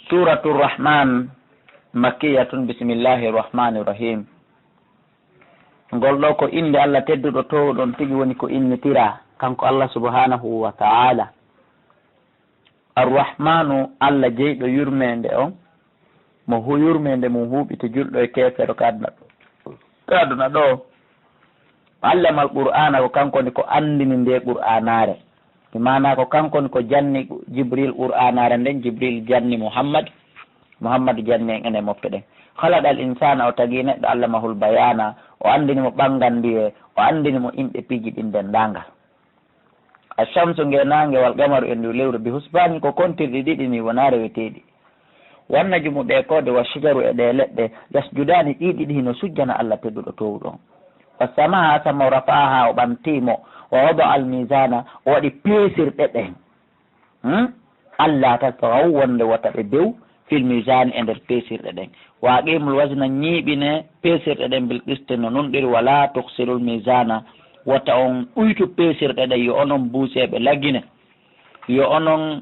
Suratul Rahman makkiyatun. Bismillahir Rahmanir Rahim. Ngol ɗo ko inde Allah tedduɗo towɗon tigi woni ko innitira kanko Allah subhanahu wa ta'ala. Ar-Rahmanu Allah jeyɗo yurmende on mo hu yurmende mum huɓiti julɗo e kefero kaduna ɗo. Allama al-Qur'ana ko kankoni ko andini nde Qur'anare, mi mana ko kankoni ko janni Jibril Qur'anare nden, Jibril janni Muhammad janni en ene moppe ɗen. Khalaqa al-insana o tagi neɗɗo allamahul bayana, o andini mo ɓangandiye, o andini mo imɓe piji ɗin dendagal. Ashamsu ngenange wal qamaru e ndu lewru bi husbani ko kontirɗi ɗiɗi ni wona reweteɗi. Wanna jumu ɗe kode wa shijaru e ɗe leɗɗe yasjudani ɗiɗiɗi hino sujjana Allah tedduɗo towɗon. Wasamaha sama rafaha o ɓamtimo, wa wada al misana o waɗi peesirɗe ɗen. Allah tasgaw wonde wata ɓe bew fil misani e nder peesirɗe ɗen. Waqimul wasna ñiiɓine peesirɗe ɗen bil qiste no nunɗiri wala tuksirul misana, wata on ɗuytu peesirɗe ɗen yo onon buuseɓe laggine, yo onon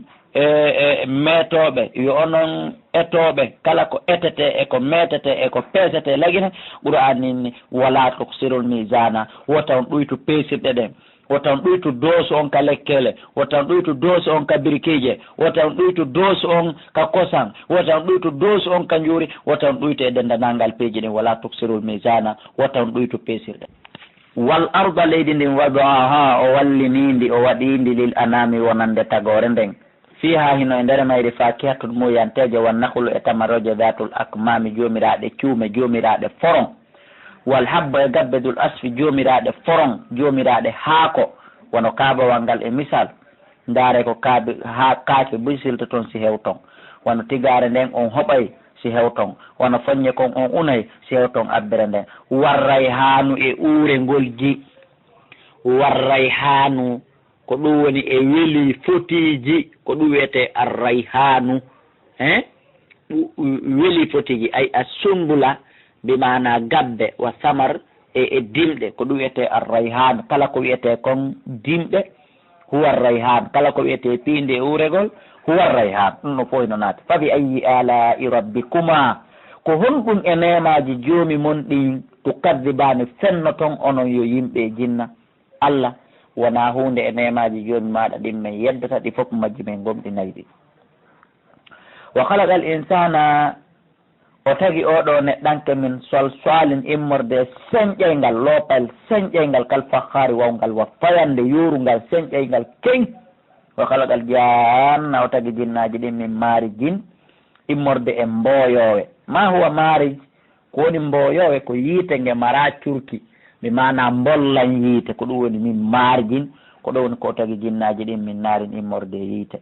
metoɓe, yo onon etoɓe kala ko etete e ko metete e ko peesete lagine. Qur'an ninni wala tuksirul misana, wata on ɗuytu peesirɗe ɗen, wata on ɗuytu doosu on ka lekkele, wata on ɗuytu doosu on ka birkije, wata on ɗuytu doosu on ka kosan, wata on ɗuytu doosu on ka njuuri, wata on ɗuytu e dendanangal peeji ɗin. Wala tuksirul misana, wata on ɗuytu peesirɗe. Wal arda leydi ndin wadaha o wallinindi o waɗindi lil anami wonande tagore nden. Fiha hino e nder mayri fakihatun muyanteje wan nahlu e tamaroje datul akmami jomiraɗe cuume jomiraɗe foron. Wal habba e gabbedul asfi jomiraɗe foron jomiraɗe haako wono kabawal ngal e misal ndaare ko kaake bisilta toon si hewton, wono tigare nden on hoɓay si hewton, wono foññe kon on unay si hewton abbere nden. Warray haanu e uure ngolji, warray haanu ko ɗum woni e weli fotiji, ko ɗum wiyete arrayhanu, weli fotiji ay a sumbula bi mana gabbe wa samar e dimɗe, ko ɗum wiyete arrayhanu. Kala ko wiyete kon dimɗe huwa arrayhan, kala ko wiyete piinde e uregol huwa arrayhan. ɗum no fof no naati. Fa bi ayi ala'i rabbikuma, ko honɗum e nemaji joomi mon ɗin tukadibani fennoton onon yo yimɓe jinna. Allah wona hunde e nemaji joomi maɗa ɗin min yeddata ɗi fof majji min gomɗinayɗi. Wa khalaqa al insana o tagi oɗo neɗɗanke min salsalin immorde señƴeygal, loopal señƴeygal kal fakhari wawngal wa fayande yurungal señƴeygal keng. Wa khalaqa al janna o tagi jinnaji ɗin min maarijin immorde e mboyowe. Ma huwa maarij, ko woni mboyowe ko yiite nge mara curki, mi mana mbollan yiite, ko ɗum woni min marjin, ko ɗo woni ko tagi jinnaji ɗin min naarin immorde yiite.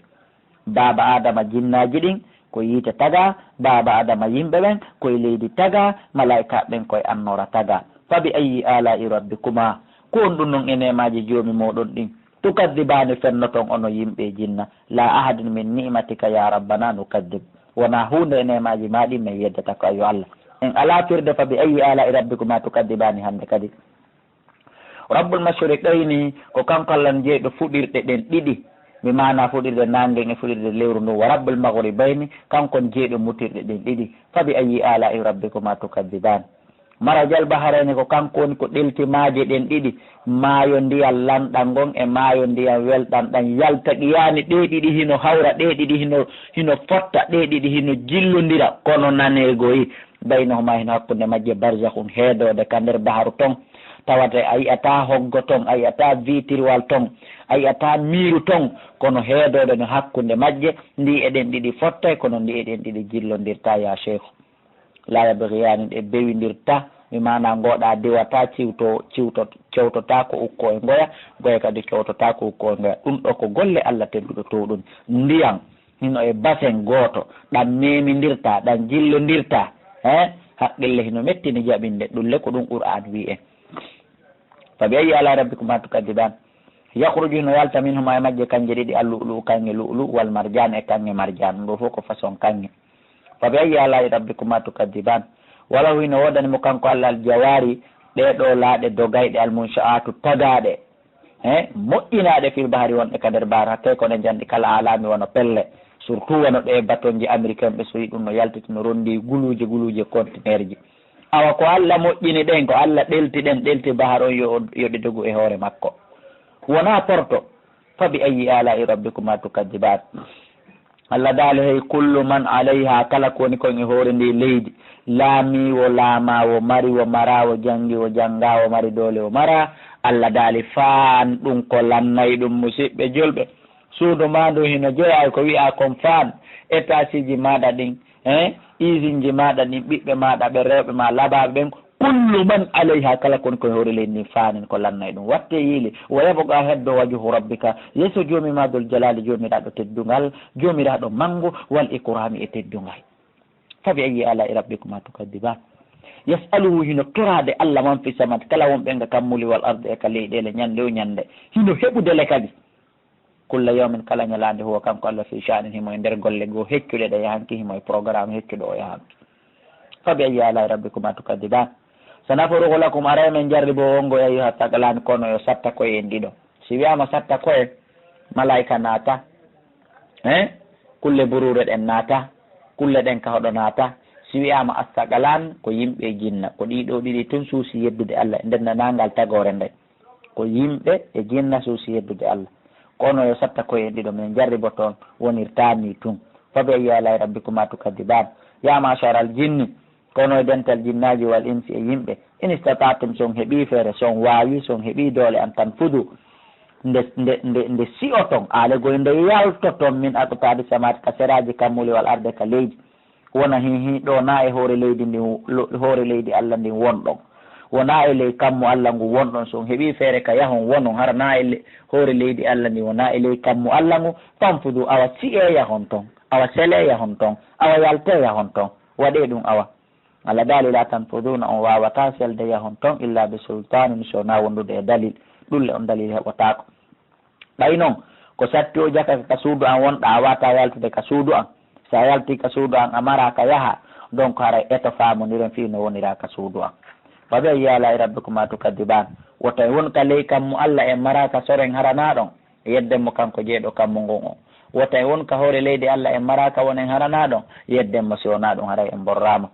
Baba adama jinnaji ɗin ko yiite taga, baba adama yimɓe ɓen koye leydi taga, malaika ɓen koye annora taga. Fa bi ayi ala'i rabbikuma, ko on ɗum noon e nemaji joomi moɗon ɗin tukadibani fennoton ono yimɓe jinna. La ahadin min ni'matika ya rabbana nukaddib, wona hunde e nemaji maɗi min yeddata ko ayo Allah. En ala firde fa bi ayi ala'i rabbikuma tukadibani hande kadi. Rabbul mashriqayni ko kanko Allah jeyɗo fuɗirɗe ɗen ɗiɗi, mi mana fuɗirde nangen e fuɗirde lewru ndu. Wa rabbul maghribayni kankon jeyɗo mutirɗe ɗen ɗiɗi. Fa bi ayi ala'i rabbikuma tukadiban. Marajal baharayni ko kanko woni ko ɗeltimaje ɗen ɗiɗi, maayo ndiyam lanɗan gon e maayo ndiyam welɗan ɗan yalta ɗiyani ɗe ɗiɗi hino hawra, ɗe ɗiɗi hino fotta, ɗe ɗiɗi hino jillodira kono nanegoyi. Baynahuma hino hakkude majje barzahun heedode ka nder baharu ton. Tawate a yiyata hoggo ton, a yiyata vitirwal ton, a yiyata miiru ton, kono heedode no hakkude majje ndi eɗen ɗiɗi fottay kono ndi eɗen ɗiɗi jillondirta ya cheikhu. La yabghiyani ɗe bewindirta, mi mana ngoɗa diwata cewtota ko ukko e goya kadi cewtota ko ukko e ngoya. Ɗum ɗo ko golle Allah tedduɗo to ɗum. Ndiyam hino e basen goto ɗan memidirta, ɗan jillondirta, haqqille hino mettini jaɓinde ɗulle ko ɗum Qur'an wi en. Fa bi ayi ala rabbikuma tukadiban. Yakhruju hino yalta minhuma e majje kanje ɗiɗi al-lu'lu kange lu'lu wal marjan e kange marjan, ɗo fof ko façon kange. Fa bi ayi ala rabbikuma tukadiban. Wala hino wodani mo kanko Allah al jawari ɗeɗo laaɗe dogayɗe al munsha'atu tagaɗe moƴƴinaɗe fil bahari wonɗe ka nder bahar hakkay ko ɗe janɗi kala alami wono pelle. surtout wono ɗe batonji américain ɓe soyi ɗum no yaltiti no rondi guluje contenaire ji awa ko Allah moƴƴini ɗen ko Allah ɗelti bahar on yoɗi dogu e hoore makko wona porto fa bi ayi ala'i rabbikuma tukadibat Allah daali hey kullu man alayha kala ko woni kon e hoore ndi leydi laamiwo laamawo mariwo marawo jangiwo jangawo mari doole o mara Allah daali faan ɗum ko lannayi ɗum musidɓe julɓe suudu ma ndu hino jeeya ko wiya kon faan étage ji maɗa ɗin usine ji maɗa ɗin ɓiɓɓe maɗa ɓe rewɓe ma labaɓe ɓen kullu man alayha kala kon koye hoore leydi ndi faanin ko lannayi ɗum watte yiili wo yaɓoga heddo wajhu rabbika yesso joomimadol jalali joomiraɗo teddungal joomiraɗo mangu wal ikrami e teddungal fabi ayi ala'i rabbikuma tukadiban yasaluhu hino torade Allah man fi samad kala wonɓe nga kammuli wal arde e ka leyɗele ñande o ñande hino heɓudele kadi kulla yawmin kala ñalande huwa kanko Allah fi sha'nin himo e nder golle goo heccuɗe ɗe yahanki himo e programme heccuɗo o yahanki fabi ayi ala'i rabbikuma tukadiban sanafaruhu lakum ara men jarri bo wongo yahi ha tagalani kono yo satta koye en ɗiɗo si wiyama satta koye malaika naata kulle burure ɗen naata kulle ɗen ka hoɗo naata si wiyama astagalan ko yimɓe jinna ko ɗiɗo ɗiɗi tun suusi yeddude Allah e nder nangal tagore nde ko yimɓe e jinna suusi yeddude Allah kono yo satta koye en ɗiɗo min jarri bo toon wonirtani tun fabi ayi ala'i rabbikuma tukadiban ya mashara al jinni kono e dental jinnaji wal insi e yimɓe in istatatum son heeɓi feere son wawi son heeɓi doole an tan fudu nde si'o ton alegoy nde yaltoton min aqtadi samati ka seraji kammuli wal arde ka leydi wona hihi ɗo na e hoore leydi ndi hoore leydi Allah ndin wonɗon wona e ley kammu Allah ngu wonɗon son heeɓi feere ka yahon wonon hara na e hoore leydi Allah ndi wona e ley kammu Allah ngu tanfudu awa si'e yahon ton awa sele yahon ton awa yalte yahon ton waɗe ɗum awa Allah daali la tanfuduna on wawata selde yahon ton illa bi sultanin sona wondude e dalil ɗulle on dalil heɓotako ɓay noon ko satti o jaka ka suudu an wonɗa a wata yaltude ka suudu an sa yalti ka suudu an a mara ka yaaha donc haray eto famodiren fi no wonira ka suudu an fabi ayi ala'i rabbikuma tukadiban woto e won ka ley kammu Allah en mara ka soren haranaɗon yeddenmo kanko jeeɗo kammu ngon o woto e won ka hoore leydi Allah en mara ka wonen haranaɗon yeddenmo si wona ɗum haray en borrama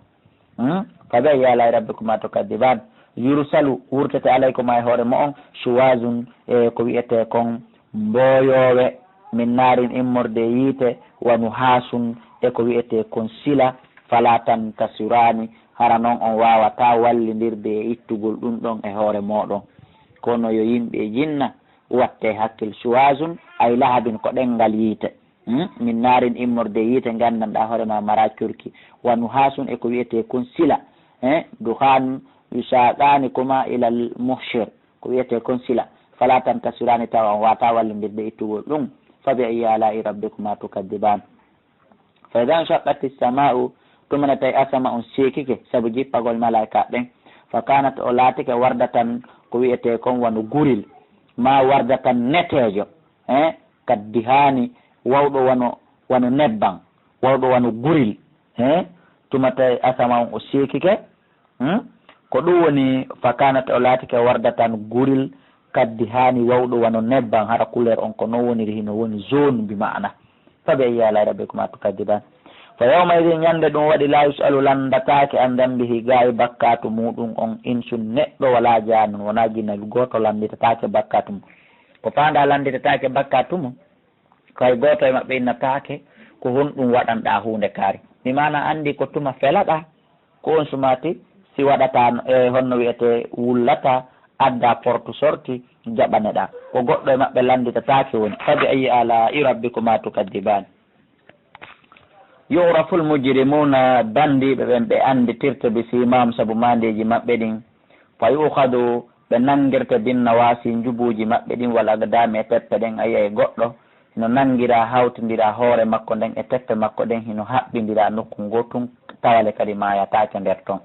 fabi ayi ala'i rabbikuma tukadiban yursalu wurtete alaykuma e hoore mo on suwazun e ko wiyete kon mboyowe min naarin immorde yiite wanu haasun e ko wiyete kon sila fala tan tasirani hara noon on wawata wallidirde e ittugol ɗum ɗon e hoore moɗon kono yo yimɓe jinna watte hakkil suwazun ay lahabin ko ɗengal yiite min naarin immorde yiite gandanɗa hoorema mara curki wanu haasun e ko wiyete kon sila duhan yusaɗani kuma ilal muhshir ko wiyete kon sila fala tan kasirani tawa on wata wallidirde ittugol ɗum fabi ayi ala'i rabbikuma tukadiban fa ida shaqqati sama'u tumana tawi asama on seekike saabu jippagol malaika ɓen fa kanat o laatike wardatan ko wiyete kon wano guril ma wardatan netejo kaddi hani wawɗo wano nebban wawɗo wano guril tuma tawi asama on o seekike ko ɗum woni fa kanat o laatike wardatan guril kaddi hani wawɗo wano nebban hara couleur on ko non woniri hino woni zone bi ma'ana fabi ayi ala'i rabbikuma tukadiban fa yawma idin ñande ɗum waɗi la yusalu landatake an dambihi gawi bakkatu muɗum on insun neɗɗo wala janun wona jinnabi goto landitatake bakkatu mum ko fanda landitatake bakkatu mum kay goto e mabɓe innatake ko honɗum waɗanɗa hunde kaari mi mana andi ko tuma felaɗa ko on sumati si waɗata e honno wiyete wullata adda porte sorti jaɓaneɗa ko goɗɗo e mabɓe landitatake woni fabi ayi ala'i rabbikuma tukadibani yuraful mujrimuna bandiɓe ɓen ɓe anditirte bi simam saabu mandeji maɓɓe ɗin fa yuhadu ɓe nangirta binna wasi jubuji maɓɓe ɗin wal agdami e teppe ɗen ayiya goɗɗo hino nangira hawtidira hoore makko nden e teppe makko ɗen hino haɓɓidira nokku gotum tawale kadi mayatake nder ton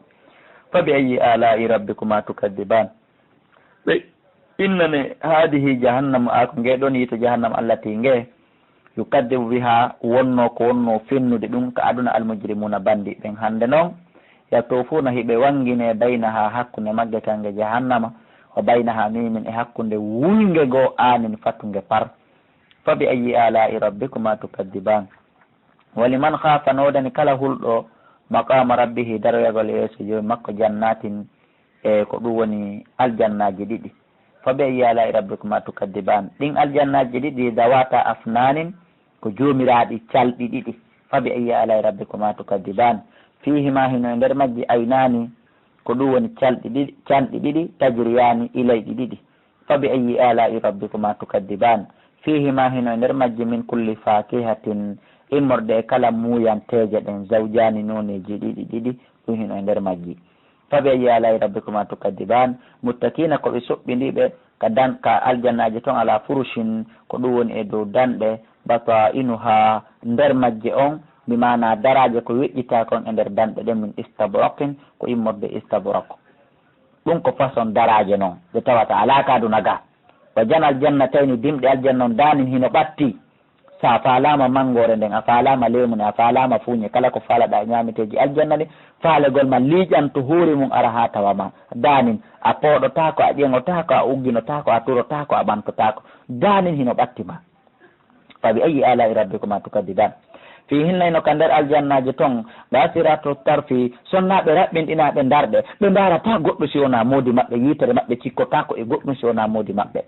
fabi ayi ala'i rabbikuma tukadiban ɓe innane haadihi jahannamu ako ngeɗon yito jahannama allati nge yukaddibu biha wonno ko wonno fennude ɗum ka aduna almujrimuna bandi ɓen hande noon yattofuna hiɓe wangine baynaha hakkunde magge kange jahannama o baynaha mimin e hakkunde wulnge goo anin fattuge par fabi ayi ala'i rabbikuma tukaddiban waliman khafa nodani kala hulɗo maqama rabbihi daroyagol yeeso joyi makko jannatin e ko ɗum woni aljannaji ɗiɗi fa bi ayyi ala'i rabbikuma tukadiban ɗin aljannaji ɗiɗi dawata afnanin ko jomiraɗi calɗi ɗiɗi fa bi ayyi ala'i rabbikuma tukadiban fihima hino e nder majji aynani ko ɗum woni canɗi ɗiɗi tajriyani ilayɗi ɗiɗi fa bi ayyi ala'i rabbikuma tukadiban fihima hino e nder majji min kulli fakihatin immorde e kala muyanteje ɗen zawjani noneji ɗiɗi ɗiɗi ɗum hino e nder majji fa bi ayyi ala'i rabbikuma tukadiban muttakina koɓe soɓɓindiɓe ka aljannaji toon ala furushin ko ɗum woni e dow danɗe bata inuha nder majje on mi mana daraje ko weƴƴita kon e nder danɗe ɗen min istabrokin ko immorde istabrok ɗum ko façon daraje noon ɓe tawata ala kaduna ga wa jan aljanna tawni dimɗe aljanna on danin hino ɓatti sa falama mangore nden a falama lemune a falama fuñe kala ko falaɗa e ñamiteji aljanna ɗi faalegol ma liƴanto hoore mum ara ha tawama danin a pooɗotako a ƴeŋotako a ugginotako a turotako a ɓantotako danin hino ɓattima fa bi ayyi ala'i rabbikuma tukadiban fi hinnayno ka nder aljannaji toon basirato tarfi sonnaɓe raɓɓinɗinaɓe darɗe ɓe darata goɗɗo si wona moodi maɓɓe yitere maɓɓe cikkotako e goɗɗum si wona moodi maɓɓe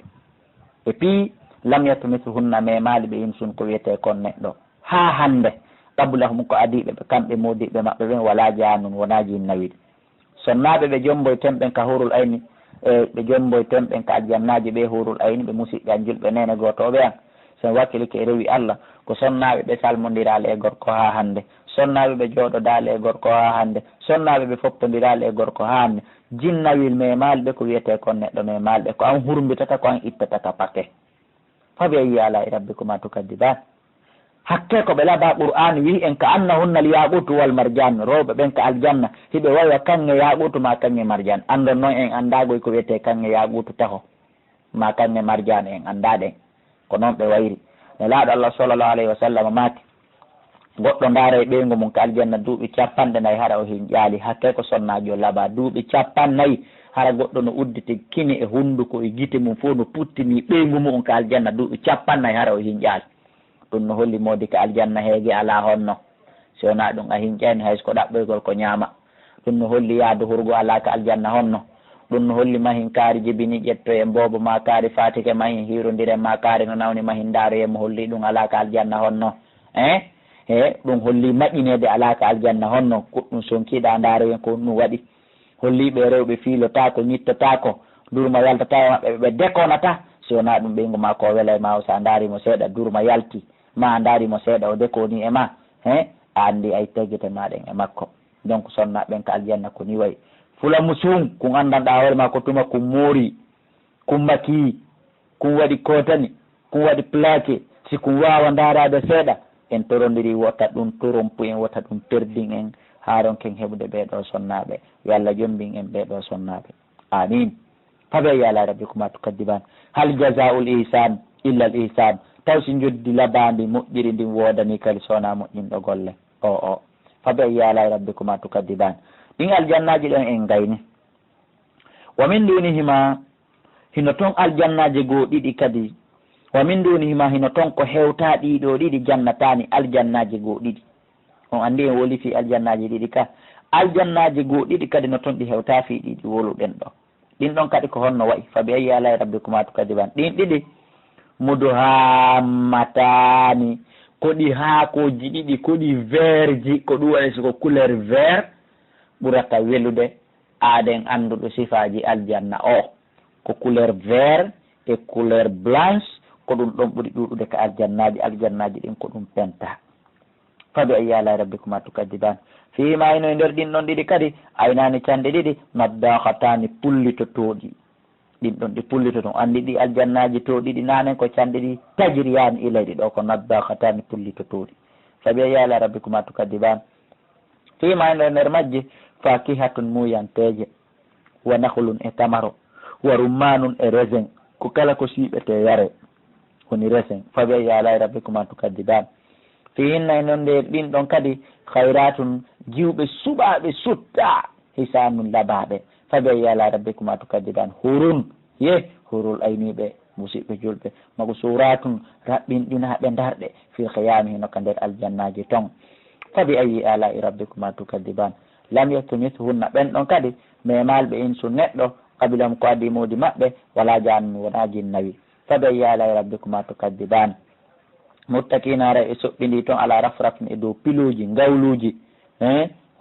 et puis lam yatmisuhunna memali ɓe insun ko wiyete kon neɗɗo ha hande qablahum ko adiɓe ɓe kamɓe modiɓe maɓɓe ɓen wala janun wona jinnawiɗ sonnaɓe ɓe jomboyten ɓen ka hurul ayni ɓe jomboyten ɓen ka aljannaji ɓe hurul ayni ɓe musiɓɓe an julɓe nene gotoɓe an sen wakkilike e rewi Allah ko sonnaɓe ɓe salmodirale e gorko ha hande sonnaɓe ɓe jooɗodale e gorko ha hande sonnaɓe ɓe foppodirale e gorko ha hande jinnawil memalɓe ko wiyete kon neɗɗo memalɓe ko an hurmbitata ko an ittatata pake fa bi ayyi ala'i rabbikuma tukadiban hakke ko ɓe laaba qur'an wi en ka annahunna al yaqutu wal marjan rewɓe ɓen ka aljanna hiɓe wawa kanŋe yaqutu ma kanŋe marjan andon noon en andagoy ko wiyete kanŋe yaqutu taho ma kanŋe marjan en andaɗen ko noon ɓe wayri ne laaɗo Allah sallallahu alayhi wa sallam maati goɗɗo ndaara e ɓeygu mum ka aljanna duuɓi 40 hara o hin ƴaali hakke ko sonnajo laaba duuɓi 40 hara goɗɗo no udditi kini e hunduko e gite mum fof no puttini ɓeygu mum ka aljanna duuɓi 40 hara o hin ƴaali ɗum no holli modi ka aljanna heege ala honno si wona ɗum a hin ƴayni hayso ko ɗaɓɓoygol ko ñaama ɗum no holli yaadu hurgo ala ka aljanna honno ɗum no holli mahin kaari jibini ƴetto e mboobo ma kaari fatike mahin hirodiren ma kaari no nawni mahin daaroyemo holli ɗum ala ka aljanna honno ɗum holli maƴinede ala ka aljanna honno ɗum sonkiɗa daaroyen ko ɗum waɗi holliɓe rewɓe fiilotako ñittotako durma yaltata e maɓɓe ɓe dekonata si wona ɗum ɓeygu ma ko wela e ma sa daarimo seeɗa durma yalti ma daarimo seeɗa o dekoni e ma a andi ay teggete maɗen e makko donc sonnaɓen ka aljanna ko ni wayi fula musum kum andanɗa hoore ma ko tuma kum moori kum maki kum waɗi kotani kum waɗi plaqué si kum wawa darade seeɗa en torodiri wota ɗum torompu en wota ɗum perdin en haron ken heɓude ɓeɗo sonnaɓe yo Allah jombin en ɓeɗo sonnaɓe amin fa bi ayyi ala'i rabbikuma tukadiban hal jazaa'ul ihsan illa al ihsan taw si joddi labandi moƴƴiri ndin wodani kadi sowona moƴƴinɗo golle o fa bi ayyi ala'i rabbikuma tukadiban ɗin aljannaji ɗon en gayni wa min dunihima hino toon aljannaji goo ɗiɗi kadi wa min dunihima hino toon ko hewta ɗiɗo ɗiɗi jannatani aljannaji goo ɗiɗi on andi en woli fi aljannaji ɗiɗi ka aljannaji goo ɗiɗi kadi no toon ɗi hewta fi ɗiɗi woluɗen ɗo ɗin ɗon kadi ko honno wayi fa bi ayyi ala'i rabbikuma tukadiban ɗin ɗiɗi muduhammatani koɗi haakoji ɗiɗi koɗi verji ko ɗum waɗi soko couleur vert ɓurata welude aɗen anduɗo sifaji aljanna o ko couleur vert e couleur blanche ko ɗum ɗon ɓuri ɗuɗude ka aljannaji ɗin ko ɗum penta fa bi ayyi ala'i rabbikuma tukadiban fima ino e nder ɗin ɗon ɗiɗi kadi aynani cande ɗiɗi naddahatani pullitotoɗi ɗin ɗon ɗi pullitoto andi ɗi aljannaji to ɗiɗi nanen ko cande ɗi tajriyani ilayɗi ɗo ko naddahatani pullitotoɗi fa bi ayyi ala'i rabbikuma tukadiban fima ino e nder majji fakihatun muyanteje wa nahlun e tamaro wa rummanun e raisin ko kala ko siɓete yare woni raisin fa bi ayyi ala'i rabbikuma tukadiban fi hinna e nonde ɗin ɗon kadi hayratun jiwɓe suɓaɓe sutta hisanun labaɓe fa bi ayyi ala'i rabbikuma tukadiban hurun ye hurul ayniɓe musidɓe julɓe mago suratun raɓɓinɗinaɓe darɗe fil khiyami hino ka nder aljannaji ton. fa bi ayi ala'i rabbikuma tukadiban lam yatumithunna ɓen ɗon kadi memalɓe insu neɗɗo qabilam ko addi modi maɓɓe wala janmi wona jinnawi. fa bi ayi ala'i rabbikuma tukadiban muttakinara e soɓɓindi toon ala rafrafin e dow piluji gawluji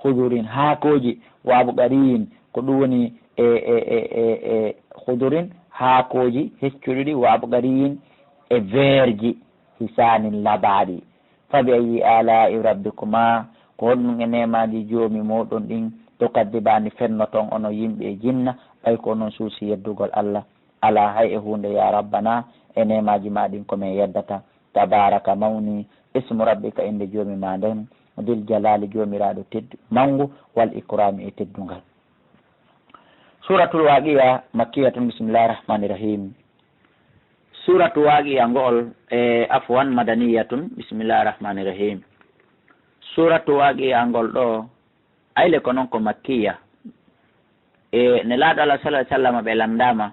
hudurin haakoji wabu gariyin ko ɗum woni e hudurin haakoji heccuɗiɗi wabu gariyin e verji hisanin labaɗi. fabi ayi ala'i rabbikuma ko honɗum e nemaji joomi moɗon ɗin tukadibani fenno toon ono yimɓe jinna ɓay ko noon suusi yeddugol Allah ala hay e hunde ya rabbana e nemaji maɗin komin yeddata. tabaraka mawni ismu rabbika inde joomi ma nden dil jalali joomiraɗo teddu mangu wal ikrami e teddungal. suratul waqiya makkiyatun bisimillahi rahmani rahim. suratul waqiya ngool e afwan madaniyatun bisimillahi rahmani rahim. suratul waqiya ngol ɗo ayle ko noon ko makkiya e ne laaɗo Allah sallallahu alaihi wasallam ɓe landama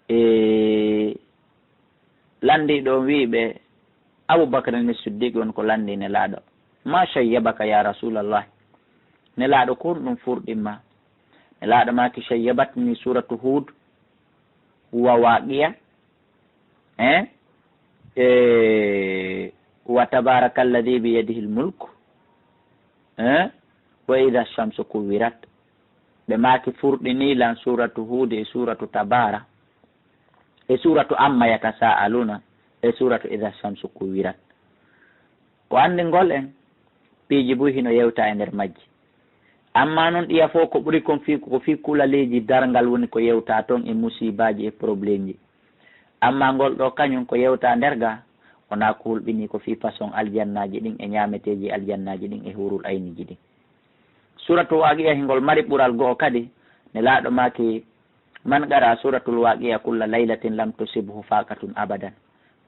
e landiɗo wiiɓe Abubakar ne Siddiq won ko landi ne laaɗo ma shayyabaka ya rasulallah ne laaɗo ko ɗum furɗimma ne laaɗo maki shayyabatni suratu Hud wa waqiya wa tabaraka alladhi bi yadihi almulk wa idha shamsu kuwirat ɓe maki furɗini lan suratu Hud e suratu tabara e suratu amma yatasaaluna e suratu idha shamsu kuwirat. ko andi ngol en piiji boy hino yewta e nder majji amma noon ɗiya fof ko ɓuri kon fi ko fi kulaleji darngal woni ko yewta toon e musibaji e probléme ji amma ngol ɗo kañum ko yewta nder ga wona ko hulɓini ko fi façon aljannaji ɗin e ñameteji aljannaji ɗin e hurul ayniji ɗin. suratul waqiya hingol mari ɓural go'o kadi ne laaɗo maki man gara suratul waqiya kulla laylatin lam tusibhu faqatun abadan.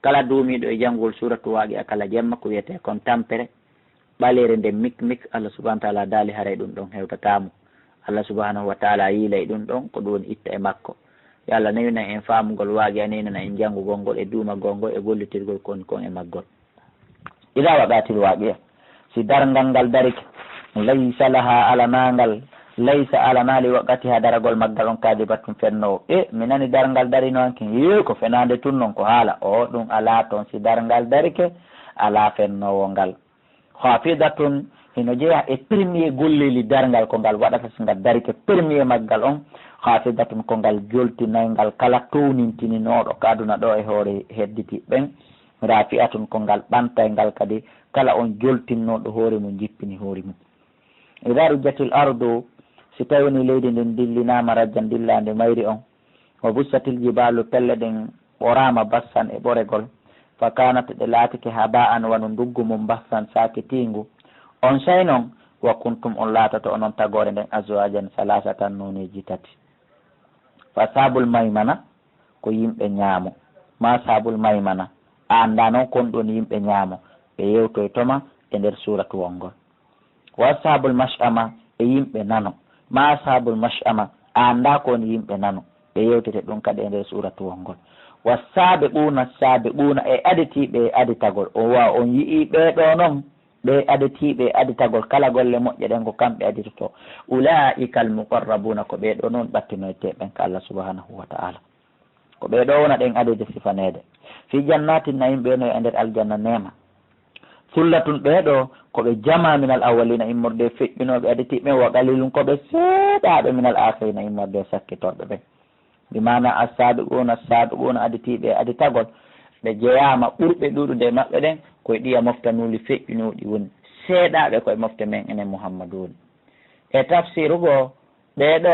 kala duumiɗo e janngol suratul waqiya kala jemma ko wiyete kon tampere ɓalere nde mik Allah subhanahu wa ta'ala daali haray ɗum ɗon hewtatamo. Allah subhanahu wa ta'ala yiilay ɗum ɗon ko ɗum woni itta e makko. yo Allah nawina en faamugol waqiya ninana en janngugol ngol e duumagol ngol e gollitirgol kon e maggol. ila waqatil waqiya si darngal ngal darike laysa laha alamangal laysa alamali waqatiha daragol maggal on kadibatum fennowo mi nani darngal dari noon ken ko fenande tun noon ko haala o ɗum ala toon si darngal darike ala fennowo ngal. hafidatun hino jeeya e premier golleli darngal ko ngal waɗata so ngal darike premier maggal on hafidatun ko ngal joltinayi ngal kala townintiniноɗo kaduna ɗo e hoore hedditi ɓen rafi'atun ko ngal ɓantay ngal kadi kala on joltinnoɗo hoore mum jippini hoore mum. ida rujjatil ardu si tawini leydi ndin dillinama rajjan dillande mayri on wa bussatil jibalu pelle ɗen ɓorama bassan e ɓoregol fa kanat ɗe laatike haba an wano nduggu mum bassan sakitingu on say noon wa kuntum on laatoto onon tagore nden azwajan salasatan noneji tati. fa sabul maymana ko yimɓe ñaamo ma sabul maymana anda noon kon ɗon yimɓe ñaamo ɓe yewtoy toma e nder suratu wongol. wa sabul mash'ama e yimɓe nano ma sabul mash'ama anda kon yimɓe nano ɓe yewtete ɗum kadi e nder suratu wongol. wa sabiquna e aditiɓe e aditagol o wa on yii ɓeɗo noon ɓe aditiɓe e aditagol kala golle moƴƴe ɗen ko kamɓe aditoto ulaika al muqarrabuna ko ɓeɗo noon ɓattinoyteɓen ka Allah subhanahu wa ta'ala ko ɓeɗo wona ɗen adide sifanede fi jannatin nayim ɓeno e nder aljanna nema sullatun ɓeɗo koɓe jama minal awwalina immorde feƴƴinoɓe aditiɓe wa qalilun koɓe seeɗaɓe minal akhirina immorde sakkitoɓe ɓen bi mana as-sabiquna aditiɓe aditagol ɓe jeyama ɓurɓe ɗuɗude maɓɓe ɗen koye ɗiya moftanuuli feƴƴinuɗi woni seeɗaɓe koye mofte men enen Muhammadu woni e tafsirugo ɓeɗo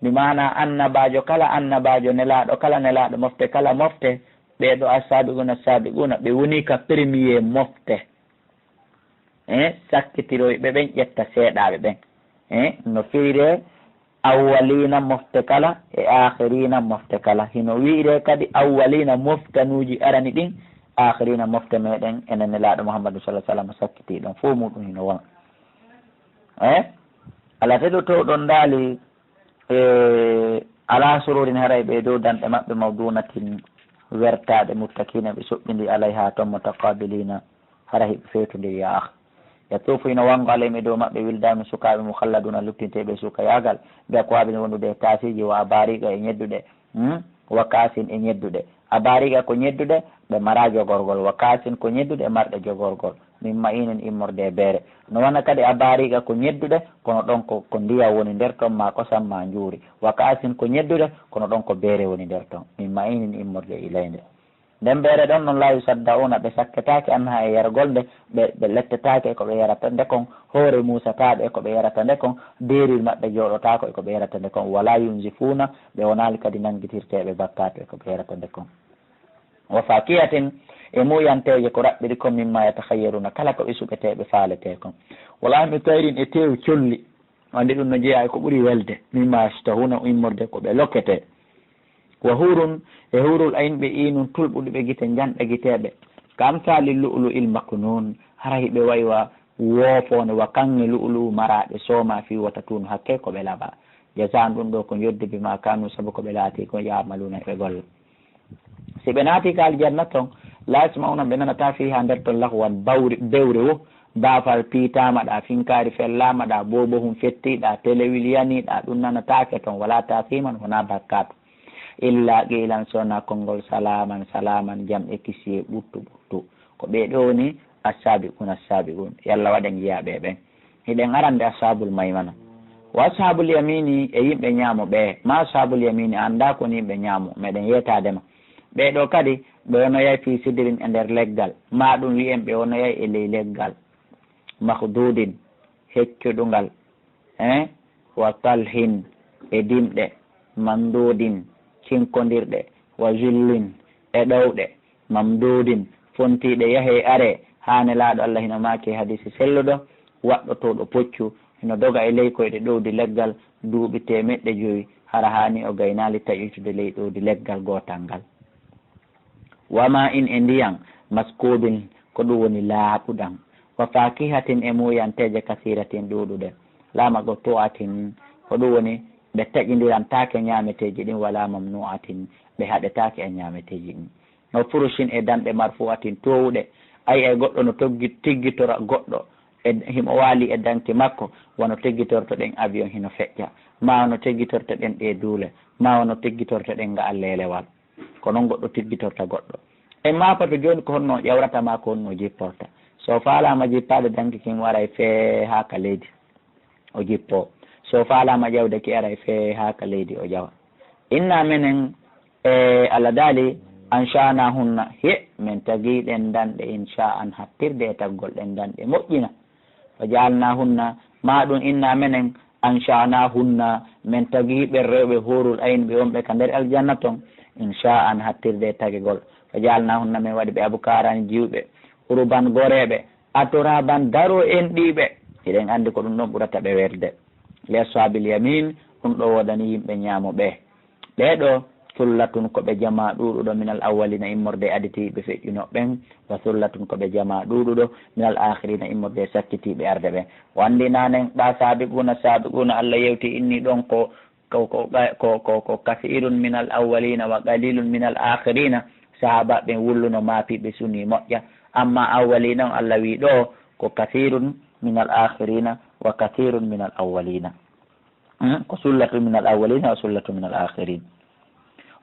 bi mana annabajo kala annabajo nelaɗo kala nelaɗo mofte kala mofte ɓeɗo as-sabiquna ɓe woni ka premier mofte sakkitiroyɓe ɓen ƴetta seeɗaɓe ɓen no fiire awwalina mofte kala e akhirina mofte kala hino wiire kadi awwalina moftanuji arani ɗin akhirina mofte meɗen enen nelaɗo Muhammadu sallallahu alaihi wasallam sakkiti ɗon fo muɗum hino wona ala teɗo to ɗon daali ala sururin haray ɓe dow danɗe maɓɓe mawdunatin wertaɗe muttakina ɓe suɓɓidi alayha ton mutaqabilina hara hiɓe fewtodiri ya akh yatufu ina wango alaymi dow maɓɓe wildami sukaɓe mukhalladuna luttinteɓe suka yagal ɓe ko waɓini wondude tasiji wa abariga e ñedduɗe wa kasin e ñedduɗe abariga ko ñedduɗe ɓe mara jogorgol wa kasin ko ñedduɗe e marɗe jogorgol min mayinen immorde e beere no wona kadi abariga ko ñedduɗe kono ɗon ko ndiya woni nder ton ma kosam ma juuri wa kasin ko ñedduɗe kono ɗon ko beere woni nder ton min mayinen immorde e ilayde nden beere ɗon noon laawi sadda una ɓe sakketake anha e yargol nde ɓe lettetake koɓe yarata nde kon hoore musataɓe koɓe yarata nde kon deril maɓɓe jooɗotako e koɓe yarata nde kon wala yunzifuna ɓe wonali kadi nanguitirteɓe bakkatu e koɓe yarata nde kon wa fakiyatin e muyanteje ko raɓɓiri kon mimma yatahayyaruna kala ko ɓe suɓeteɓe faalete kon wala mi tawrin e tew colli andi ɗum no jeeya ko ɓuuri welde mimma yastahuna immorde koɓe lokkete wa hurun e hurul ayin ɓe inun tulɓuɗi ɓe guite janɗe guiteɓe kam sali lu'lu il maknun hara hiɓe waywa woofone wa kange lu'lu maraɓe sooma fi wata tun hakke koɓe laɓa jasan ɗum ɗo ko joddi bima kanu saabu koɓe laati ko yamaluna ɓe golla si ɓe naati ka aljanna ton lasmauna ɓe nanata fi ha nder ton lahwan bewre wo baafal piitama ɗa finkari fellama ɗa bobohum fettiɗa téléwil yaniɗa ɗum nanatake ton wala tasiman wona bakkatu illa qilan sona konngol salaman salaman jam e kisiye ɓurtu ɓurtu ko ɓeɗo ni assabiqun assabiqun yallah waɗen jiyaɓe ɓen hiɗen arande ashabul maymana wa ashabul yamini e yimɓe ñaamo ɓe ma ashabul yamini anda koni yimɓe ñaamo meɗen yetadema ɓeɗo kadi ɓe wonoyay fi sidirin e nder leggal ma ɗum wiyen ɓe wonoyay e ley leggal mahdudin heccuɗugal wa talhin e dimɗe mamdudin cinkodirɗe wa jullin e ɗowɗe mamdudin fontiɗe yahe are hane laaɗo Allah hino maki hadisi selluɗo waɗɗotoɗo poccu hino doga e ley koyɗe ɗowdi leggal duuɓi temeɗɗe joyi hara hani o gaynali taƴitude ley ɗowdi leggal gotal ngal wama in e ndiyan maskubin ko ɗum woni laaɓuɗan wa fakihatin e muyanteje kasiratin ɗuɗuɗe laamago to'atin ko ɗum woni ɓe taƴidirantake ñameteji ɗin wala mamnuatin ɓe haɗetake e ñameteji ɗin no furushin e danɗe marfuatin towɗe ay e goɗɗo no tiggitora goɗɗo e himo waali e danki makko wono tiggitorto ɗen avion hino feƴƴa ma no tiggitorto ɗen ɗe duule ma wono tiggitorto ɗen nga allelewal ko noon goɗɗo tiggitorta goɗɗo e mapato joni ko honno ƴawratama ko honno jipporta so faalama jippade danki kin wara e fee ha ka leydi o jippo so faalama ƴawde ki ara e fee ha ka leydi o ƴawa inna menen e Allah daali anshana hunna he min tagiɗen danɗe inchaan hattirde e taggol ɗen danɗe moƴƴina o jalna hunna maɗum inna menen anshana hunna min tagiɓe rewɓe horul ayin ɓe wonɓe ka nder aljanna ton inchaan hattirde e tagigol o jalna hunna min waɗi ɓe abukarani jiwɓe uruban goreɓe atoraban daro en ɗiɓe eɗen andi ko ɗum ɗon ɓurata ɓe werde les sabil yamin ɗum ɗo woɗani yimɓe ñaamo ɓeɗo sullatun koɓe jama ɗuɗuɗo minal awwalina immorde aditiɓe feƴƴuno ɓen wa sullatun koɓe jama ɗuɗuɗo minal akhirina immorde sakkitiɓe arde ɓen wandi nanen ɗa sabiquna Allah yewti inni ɗon ko kasirun minal awwalina wa qalilun minal akhirina sahaba ɓen wulluno maapiɓe suni moƴƴa amma awwalina on Allah wi ɗo ko kasirun minal akhirina wa kathirun minal awwalina ko sullatu minal awwalina wa sullatu minal akhirin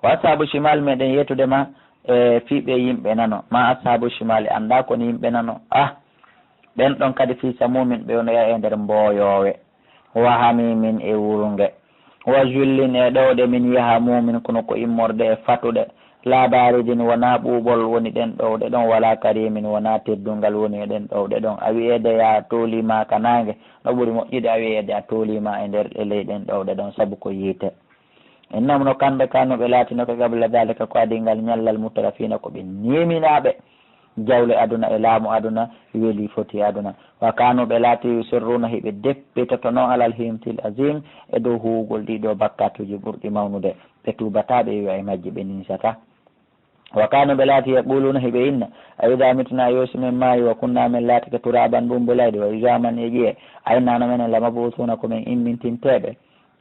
wa ashabu shimal meɗen yettudema e fiɓe yimɓe nano ma ashabu shimali anda kono yimɓe nano ɓen ɗon kadi fi samumin ɓe wonoya e nder mboyowe wa hamimin e wurunge wa jullin e ɗowɗe min yaha mumin kono ko immorde e fatuɗe labarijin wona ɓuɓol woni ɗen ɗowɗe ɗon wala karimin wona teddungal woni e ɗen ɗowɗe ɗon a wiyede ya tolima ka nangue no ɓuuri moƴƴude a wiyede a tolima e nder e ley ɗen ɗowɗe ɗon saabu ko yiite innam no kamɓe kanuɓe laatino ko gabla dalika ko adingal ñallal mutarafina ko ɓe neminaɓe jawle aduna e laamu aduna weeli foti aduna wa kanuɓe laati sirruna hiɓe deppitoto noon alal himtil azim e dow huwugol ɗiɗo bakkatuji ɓurɗi mawnude ɓe tubataɓe wiwa e majji ɓe ninsata wa kanuɓe laati yaquluna hiɓe inna a wida mitna yosi men maayi wa kunna men laati ko turaban ɗumbolayde wa usaman e ƴiye aynano menen lamabusuna komin immintinteɓe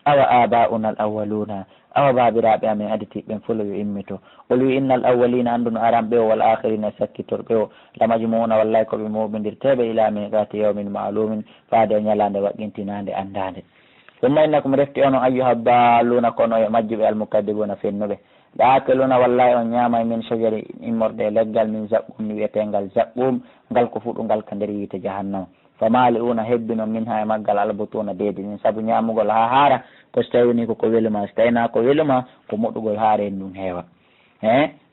awa aba'una al awwaluna awa babiraɓe amen aditiɓɓen fulo yo immito o wi innal awwalina anduno aran ɓe o wal akhirina sakkitorɓe o lamajmuuna wallahi koɓe moɓidirteɓe ila miqati yawmin ma'lumin faade ñalande waqqintinande andade summa innakum refti onon ayyuha dalluna kono e majjuɓe almukaddibuna fennuɓe ɗakeluna wallahi on ñaama min sojari immorde leggal min zaqqum wiyetengal zaqqum ngal ko fuɗungal ka nder yiite jahannama famali una hebbino min ha e maggal albutuna deedi min saabu ñamugol ha haara ko so tawi ni koko weluma so tawina ko weluma ko moɗɗugol haare en ɗum heewa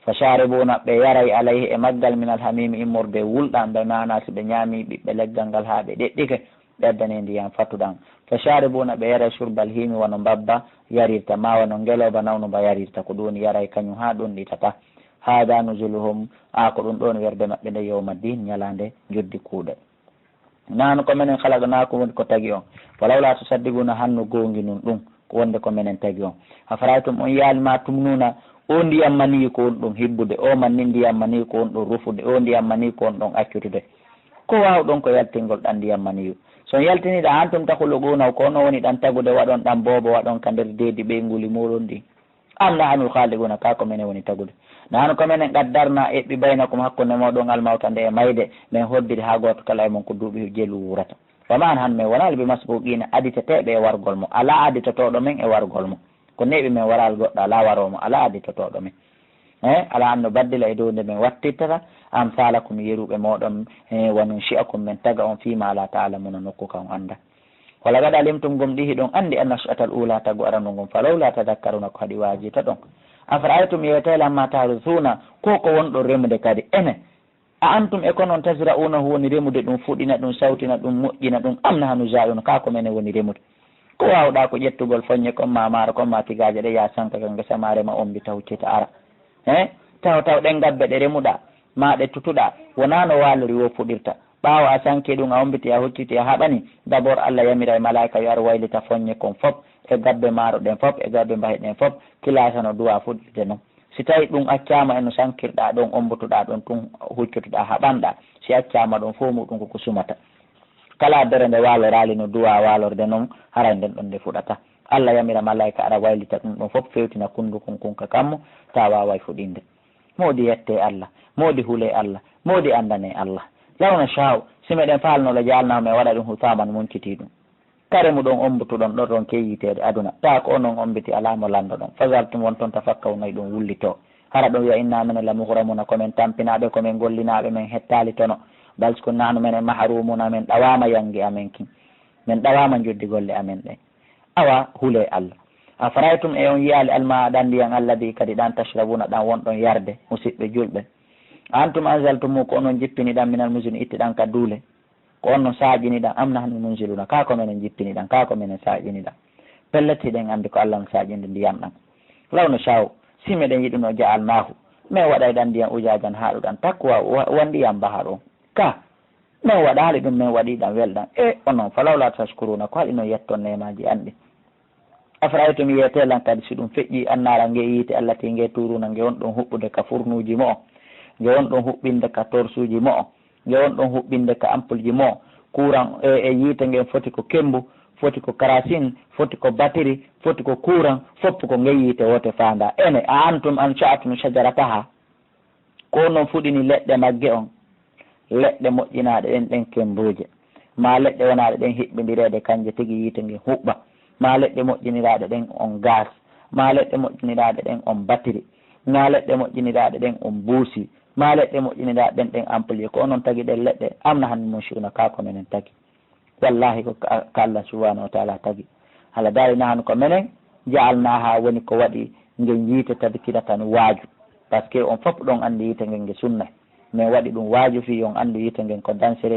fa sharibuna ɓe yaray alayhi e maggal min alhamimi immorde wulɗan ɓe mana so ɓe ñaami ɓiɓɓe leggal ngal ha ɓe ɗeɗɗike ɓeddane ndiyam fattuɗan fa sharibuna ɓe yaray surbal himi wono mbabba yarirta ma wono ngeloba nawno mba yarirta ko ɗum yaray kañum ha ɗum ɗitata hada nuzuluhum ko ɗum ɗon werde maɓɓe nde yawma din ñalande joddi kuuɗe nano ko minen halaganakum woni ko tagi on walawla to saddiguna hanno gongi nun ɗum ko wonde ko minen tagi on a faraytum on yaalima tumnuna o ndiyam mani ko on ɗum hibbude o manni ndiyam mani ko on ɗum rufude o ndiyam mani ko on ɗon accutude ko wawɗon ko yaltingol ɗan ndiyam maniyu so yaltiniɗa han tum takulo gunaw ko no woni ɗan tagude waɗon ɗan boobo waɗon ka nder deedi ɓeyguli muɗon ɗi amna hanul haliguna ka ko minen woni tagude nano ko minen qaddarna eɓɓi baynakum hakkude moɗon almawta nde e mayde min hoddiri ha goto kala e mon ko duuɓi jelu wurata faman han min wonali ɓe masbuqina aditateɓe e wargol mo ala aditatoɗo men e wargol mo ko neɓi min waral goɗɗo ala waromo ala aditatoɗo men ala anno baddila e dow nde min wattittata am salakum yeruɓe moɗon wonon chi'akum min taga on fima ala ta'lamuna nokku kan anda wala gaɗa limtum gom ɗihi ɗon andi anna su'atal ula tagu arano gom falawla tadakkaruna ko haɗi wajita ɗon afara'aytum yewtelamma tarisuna ko wonɗo remude kadi ene a antum e ko noon tasra'unahu woni remude ɗum fuɗina ɗum sawtina ɗum moƴƴina ɗum amna hanu ja'una ka ko mene woni remude ko wawɗa ko ƴettugol foññe comme ma maaro comme ma tigaje ɗe ya sanka ka ngesa marema ombi taw cita ara taw ɗen gabbe ɗe remuɗa ma ɗe tutuɗa wona no walori wo fuɗirta ɓaawo a sanki ɗum a ombiti a hocciti a haɓani d' abord Allah yamira e malaika yo ar waylita foññe kon fof e gabbe maaro ɗen fof e gabbe mbahe ɗen fof kilasa no duwa fuɗirde noon si tawi ɗum accama eno sankirɗa ɗon ombutuɗa ɗon tun huccutuɗa haɓanɗa si accama ɗon fo muɗum koko sumata kala dere nde walorali no duwa walorde noon haray nden ɗon nde fuɗata Allah yamira malaika ara waylita ɗum ɗon fof fewtina kundu kon kunka kammo ta wawa fuɗinde moodi yette Allah moodi huule Allah moodi andane Allah lawna shaw si meɗen falnoɗo jalnama e waɗa ɗum hutaman munciti ɗum kare muɗon ombutuɗon ɗon ɗon keyitede aduna ta ko onon ombiti alamo lando ɗon fasaltum won toon tafakkaw nayi ɗum wullito hara ɗum wiya inna mene la muhramuna komin tampinaɓe komin gollinaɓe min hettali tono balsko nanu menen maharumuna min ɗawama yangi amen kin min ɗawama joddi golle amen ɗen awa huule Allah a faraytum e on yiyali alma ɗan ndiyan alladi kadi ɗan tashrabuna ɗan wonɗon yarde musidɓe julɓe antum anzaltumu ko onon jippiniɗan minal musini ittiɗan ka duule ko onnon saƴiniɗan amna hanu munsiluna ka ko menen jippiniɗan ka ko menen saƴiniɗan pelletiɗen andi ko Allah no saƴinde ndiyam ɗan lawno shaw si meɗen yiɗuno ja'alnahu min waɗay ɗan ndiyan ujajan haɗuɗan takwa won ndiyam baha ɗon ka min waɗali ɗum min waɗiɗan welɗan e onon falawla tashkuruna ko haɗi noon yetton nemaji anɗi afaraytum yetelan kadi si ɗum feƴƴi annara nge yiite Allah ti nge turuna nge won ɗon huɓɓude ka fournuji mo o nge won ɗon huɓɓinde ka torsuji mo o nge won ɗon huɓɓinde ka ampule ji mo o courant e yiite ngen foti ko kembu foti ko karasine foti ko batterie foti ko courant foppu ko nge yiite wote fanda ene a antum an sha'atum shajarataha ko noon fuɗini leɗɗe magge on leɗɗe moƴƴinaɗe ɗen ɗen kembuje ma leɗɗe wonaɗe ɗen hiɓɓidirede kanje tigui yiite ngen huɓɓa ma leɗɗe moƴƴiniraɗe ɗen on gaz ma leɗɗe moƴƴiniraɗe ɗen on batterie ma leɗɗe moƴƴiniraɗe ɗen on buusi ma leɗɗe moƴƴiniraɗe ɗen ɗen amplie ko onon tagui ɗen leɗɗe amna hande mon suna ka ko menen tagui wallahi ko Allah subhanahu wa taala tagui hala darina han ko menen jaalnaha woni ko waɗi ngen yiite tabikira tan waaju par ce que on fof ɗon andi yiite ngen nge sunna min waɗi ɗum waaju fi on andu yiite ngen ko dansere